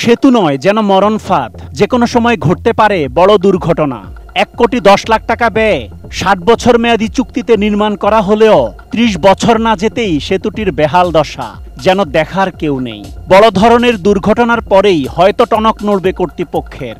সেতু নয়, যেন মরণ ফাঁদ, যে কোনো সময় ঘটতে পারে বড় দুর্ঘটনা। 1,10,00,000 টাকা ব্যয়ে 60 বছর মেয়াদী চুক্তিতে নির্মাণ করা হলেও 30 বছর না যেতেই সেতুটির বেহাল দশা, যেন দেখার কেউ নেই। বড় ধরনের দুর্ঘটনার পরেই হয়তো টনক নড়বে কর্তৃপক্ষের।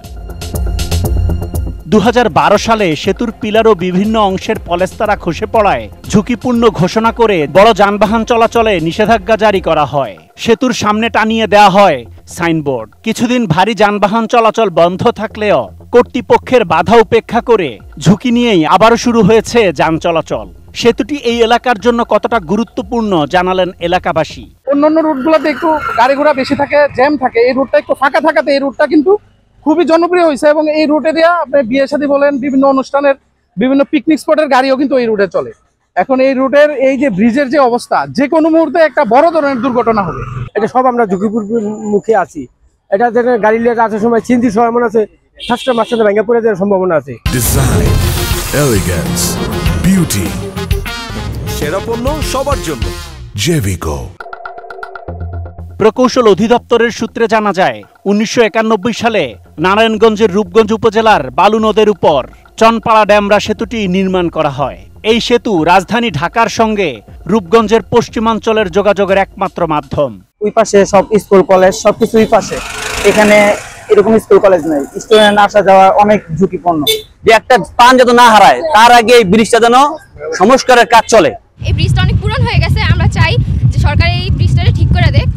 2012 সালে সেতুর পিলার ও বিভিন্ন অংশের পলেস্তারা খসে পড়ায় ঝুঁকিপূর্ণ ঘোষণা করে বড় যানবাহন চলাচলে নিষেধাজ্ঞা জারি করা হয়। সেতুর সামনে টানিয়ে দেওয়া হয় সাইনবোর্ড। কিছুদিন ভারী যানবাহন চলাচল বন্ধ থাকলেও কর্তৃপক্ষের বাধা উপেক্ষা করে ঝুঁকি নিয়েই আবারও শুরু হয়েছে যান চলাচল। সেতুটি এই এলাকার জন্য কতটা গুরুত্বপূর্ণ জানালেন এলাকাবাসী। অন্যান্য রুটগুলোতে একটু গাড়ি ঘোড়া বেশি থাকে, জ্যাম থাকে, এই রুটটা একটু ফাঁকা থাকাতে এই রুটটা কিন্তু খুবই জনপ্রিয় হয়েছে এবং এই রুটে দিয়ে আপনি বিয়ে শাদী বলেন, বিভিন্ন অনুষ্ঠানের বিভিন্ন পিকনিক স্পটের গাড়িও কিন্তু এই রুটে চলে। এখন এই রুটের এই যে ব্রিজের যে অবস্থা, যে কোনো মুহূর্তে একটা বড় ধরনের দুর্ঘটনা হবে। এটা সব আমরা ঝুঁকিপুর মুখে আছি। এটা যেটা গাড়ি নিয়ে আসার সময় চিন্তিত সম্ভাবনা আছে, ফার্স্টে মাঝখানে ভেঙে পড়ে যাওয়ার সম্ভাবনা আছে। ডিজাইন, এলিগেন্স, বিউটি, সেরা পণ্য সবার জন্য জেভিকো। প্রকৌশল অধিদপ্তরের সূত্রে জানা যায়, 1991 সালে নারায়ণগঞ্জের রূপগঞ্জ উপজেলার বালু নদের উপর চনপাড়া ড্যামরা সেতুটি নির্মাণ করা হয়। এই সেতু রাজধানী ঢাকার সঙ্গে রূপগঞ্জের পশ্চিমাঞ্চলের যোগাযোগের একমাত্র মাধ্যম। ওই পাশে সব স্কুল কলেজ সবকিছু ওই পাশে, এখানে এরকম স্কুল কলেজ নেই, স্টুডেন্ট আসা যাওয়া অনেক ঝুঁকিপূর্ণ। যে একটা প্রাণ যাতে না হারায় তার আগে এই ব্রিজটা যেন সংস্কারের কাজ চলে। এই ব্রিজটা অনেক পুরনো হয়ে গেছে, আমরা চাই যে সরকার এই ব্রিজটা ঠিক করে দেয়।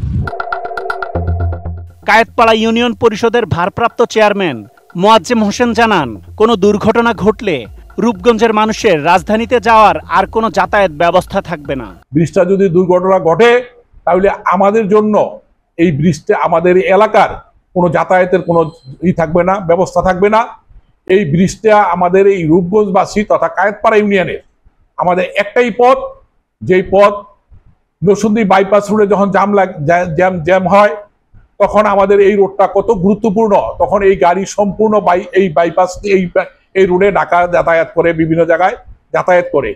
কায়েতপাড়া ইউনিয়ন পরিষদের ভারপ্রাপ্ত চেয়ারম্যান মোয়াজ্জেম হোসেন জানান, কোনো দুর্ঘটনা ঘটলে রূপগঞ্জের মানুষের রাজধানীতে যাওয়ার আর কোনো যাতায়াত ব্যবস্থা থাকবে না। ব্রিজটা যদি দুর্ঘটনা ঘটে তাহলে আমাদের জন্য এই ব্রিজটা, আমাদের এলাকার কোনো যাতায়াতের কোনো থাকবে না, ব্যবস্থা থাকবে না। এই ব্রিজটা আমাদের এই রূপগঞ্জবাসী তথা কায়েতপাড়া ইউনিয়নের আমাদের একটাই পথ, যেই পথ নরসিংদী বাইপাস রোডে যখন জ্যাম হয় তখন আমাদের এই রোডটা কত গুরুত্বপূর্ণ। তখন এই গাড়ি সম্পূর্ণ এই বাইপাস এই রোডে ঢাকা যাতায়াত করে, বিভিন্ন জায়গায় যাতায়াত করে।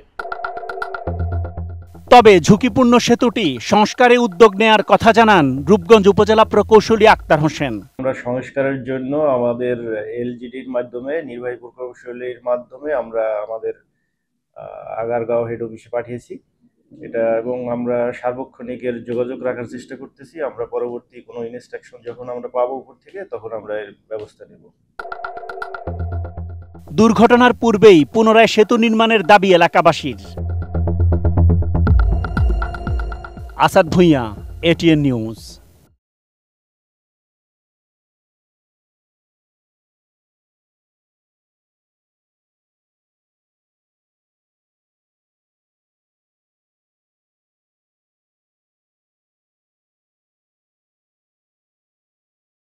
তবে ঝুঁকিপূর্ণ সেতুটি সংস্কারে উদ্যোগ নেয়ার কথা জানান রূপগঞ্জ উপজেলা প্রকৌশলী আক্তার হোসেন। আমরা সংস্কারের জন্য আমাদের এলজিডির মাধ্যমে, নির্বাহী প্রকৌশলীর মাধ্যমে আমরা আমাদের আগারগাঁও হেড অফিসে পাঠিয়েছি এটা, এবং আমরা সার্বক্ষণিকের যোগাযোগ রাখার চেষ্টা করতেছি। আমরা পরবর্তী কোনো ইনস্ট্রাকশন যখন আমরা পাবো উপর থেকে তখন আমরা এর ব্যবস্থা নেব। দুর্ঘটনার পূর্বেই পুনরায় সেতু নির্মাণের দাবি এলাকাবাসীর। Asad Bhuiyan, ATN news.